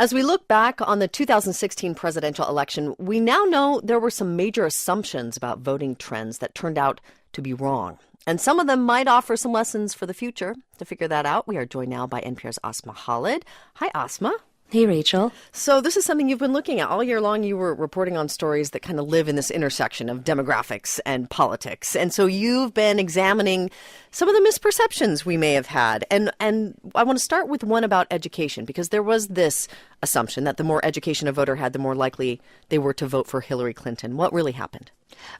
As we look back on the 2016 presidential election, we now know there were some major assumptions about voting trends that turned out to be wrong. And some of them might offer some lessons for the future. To figure that out, we are joined now by NPR's Asma Khalid. Hi, Asma. Hey, Rachel. So this is something you've been looking at. All year long, you were reporting on stories that kind of live in this intersection of demographics and politics. And so you've been examining some of the misperceptions we may have had. And I want to start with one about education, because there was this assumption that the more education a voter had, the more likely they were to vote for Hillary Clinton. What really happened?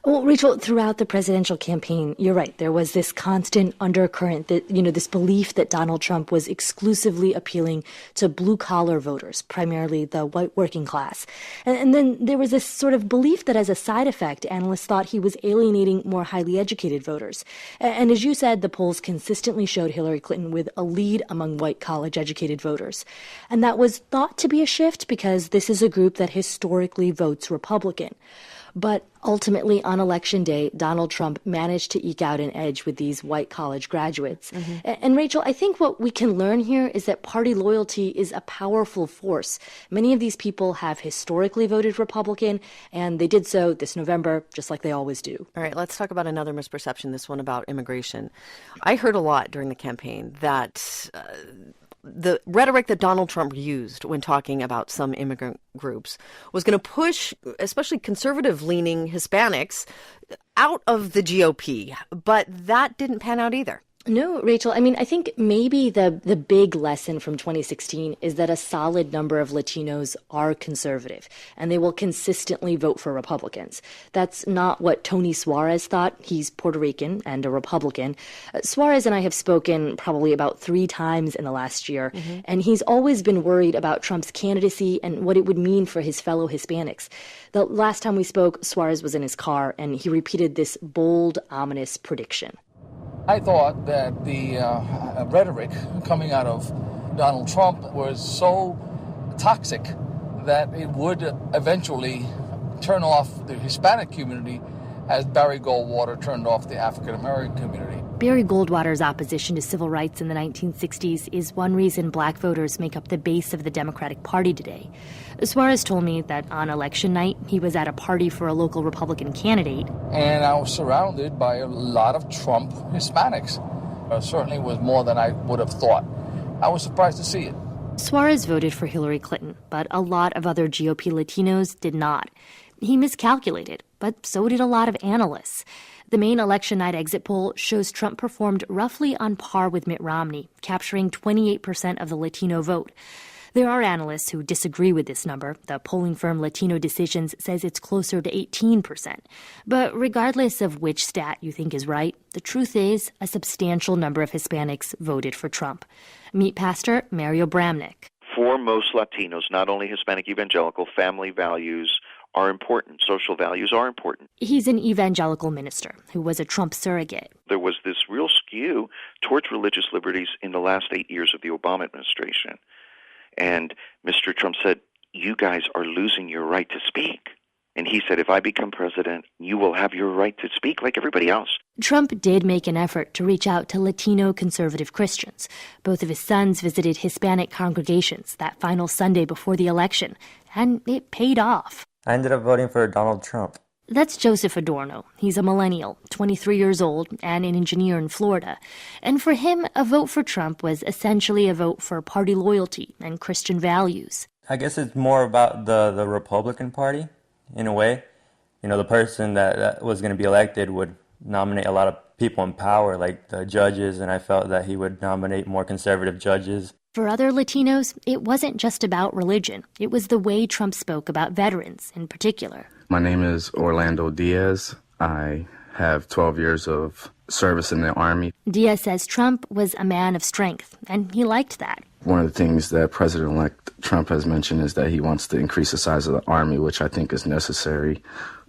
Well, Rachel, throughout the presidential campaign, you're right. There was this constant undercurrent that, this belief that Donald Trump was exclusively appealing to blue-collar voters, primarily the white working class. And then there was this sort of belief that as a side effect, analysts thought he was alienating more highly educated voters. And as you said, the polls consistently showed Hillary Clinton with a lead among white college-educated voters. And that was thought to be a shift because this is a group that historically votes Republican. But ultimately, on Election Day, Donald Trump managed to eke out an edge with these white college graduates. Mm-hmm. And Rachel, I think what we can learn here is that party loyalty is a powerful force. Many of these people have historically voted Republican, and they did so this November, just like they always do. All right, let's talk about another misperception, this one about immigration. I heard a lot during the campaign that the rhetoric that Donald Trump used when talking about some immigrant groups was going to push, especially conservative-leaning Hispanics, out of the GOP. But that didn't pan out either. No, Rachel. I think maybe the big lesson from 2016 is that a solid number of Latinos are conservative, and they will consistently vote for Republicans. That's not what Tony Suarez thought. He's Puerto Rican and a Republican. Suarez and I have spoken probably about 3 times in the last year, and he's always been worried about Trump's candidacy and what it would mean for his fellow Hispanics. The last time we spoke, Suarez was in his car, and he repeated this bold, ominous prediction. I thought that the rhetoric coming out of Donald Trump was so toxic that it would eventually turn off the Hispanic community as Barry Goldwater turned off the African-American community. Barry Goldwater's opposition to civil rights in the 1960s is one reason black voters make up the base of the Democratic Party today. Suarez told me that on election night, he was at a party for a local Republican candidate. And I was surrounded by a lot of Trump Hispanics. Certainly was more than I would have thought. I was surprised to see it. Suarez voted for Hillary Clinton, but a lot of other GOP Latinos did not. He miscalculated, but so did a lot of analysts. The main election night exit poll shows Trump performed roughly on par with Mitt Romney, capturing 28% of the Latino vote. There are analysts who disagree with this number. The polling firm Latino Decisions says it's closer to 18%. But regardless of which stat you think is right, the truth is a substantial number of Hispanics voted for Trump. Meet Pastor Mario Bramnick. For most Latinos, not only Hispanic evangelical, family values are important. Social values are important. He's an evangelical minister who was a Trump surrogate. There was this real skew towards religious liberties in the last 8 years of the Obama administration. And Mr. Trump said, you guys are losing your right to speak. And he said, if I become president, you will have your right to speak like everybody else. Trump did make an effort to reach out to Latino conservative Christians. Both of his sons visited Hispanic congregations that final Sunday before the election, and it paid off. I ended up voting for Donald Trump. That's Joseph Adorno. He's a millennial, 23 years old, and an engineer in Florida. And for him, a vote for Trump was essentially a vote for party loyalty and Christian values. I guess it's more about the Republican Party, in a way. The person that was going to be elected would nominate a lot of people in power, like the judges, and I felt that he would nominate more conservative judges. For other Latinos, it wasn't just about religion. It was the way Trump spoke about veterans in particular. My name is Orlando Diaz. I have 12 years of service in the Army. Diaz says Trump was a man of strength, and he liked that. One of the things that President-elect Trump has mentioned is that he wants to increase the size of the Army, which I think is necessary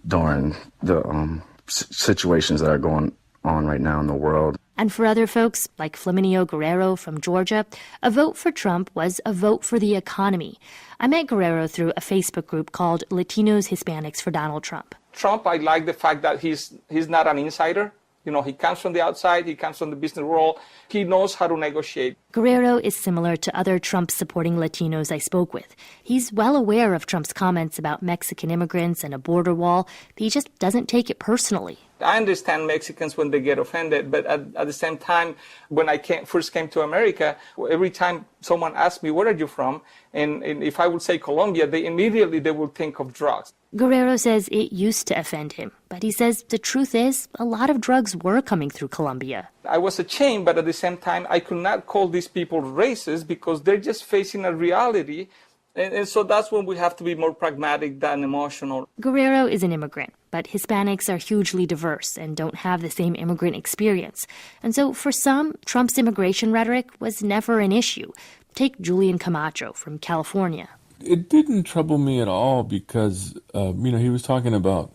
during the situations that are going on right now in the world. And for other folks, like Flaminio Guerrero from Georgia, a vote for Trump was a vote for the economy. I met Guerrero through a Facebook group called Latinos Hispanics for Donald Trump. Trump, I like the fact that he's not an insider. He comes from the outside, he comes from the business world, he knows how to negotiate. Guerrero is similar to other Trump-supporting Latinos I spoke with. He's well aware of Trump's comments about Mexican immigrants and a border wall, but he just doesn't take it personally. I understand Mexicans when they get offended, but at the same time, when I first came to America, every time someone asked me, where are you from? And if I would say Colombia, they would think of drugs. Guerrero says it used to offend him, but he says the truth is a lot of drugs were coming through Colombia. I was ashamed, but at the same time, I could not call these people racist because they're just facing a reality. And so that's when we have to be more pragmatic than emotional. Guerrero is an immigrant, but Hispanics are hugely diverse and don't have the same immigrant experience. And so for some, Trump's immigration rhetoric was never an issue. Take Julian Camacho from California. It didn't trouble me at all because, he was talking about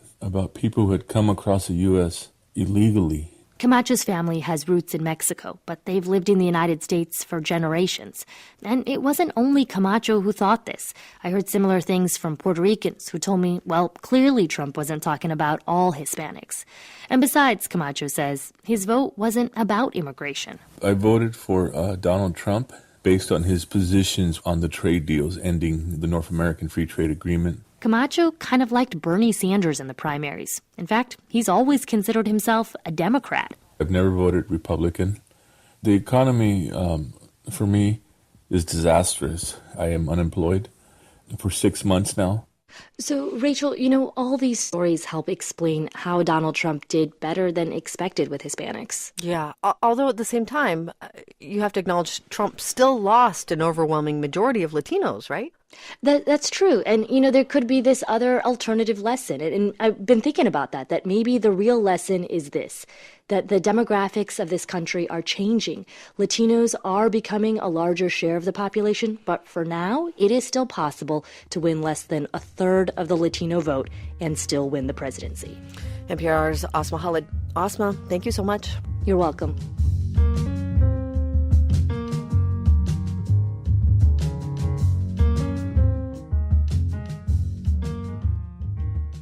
people who had come across the U.S. illegally. Camacho's family has roots in Mexico, but they've lived in the United States for generations. And it wasn't only Camacho who thought this. I heard similar things from Puerto Ricans who told me, well, clearly Trump wasn't talking about all Hispanics. And besides, Camacho says, his vote wasn't about immigration. I voted for Donald Trump based on his positions on the trade deals ending the North American Free Trade Agreement. Camacho kind of liked Bernie Sanders in the primaries. In fact, he's always considered himself a Democrat. I've never voted Republican. The economy, for me, is disastrous. I am unemployed for 6 months now. So, Rachel, all these stories help explain how Donald Trump did better than expected with Hispanics. Yeah, although at the same time, you have to acknowledge Trump still lost an overwhelming majority of Latinos, right? That's true. And, there could be this other alternative lesson. And I've been thinking about that maybe the real lesson is this, that the demographics of this country are changing. Latinos are becoming a larger share of the population, but for now, it is still possible to win less than a third of the Latino vote and still win the presidency. NPR's Asma Khalid. Asma, thank you so much. You're welcome.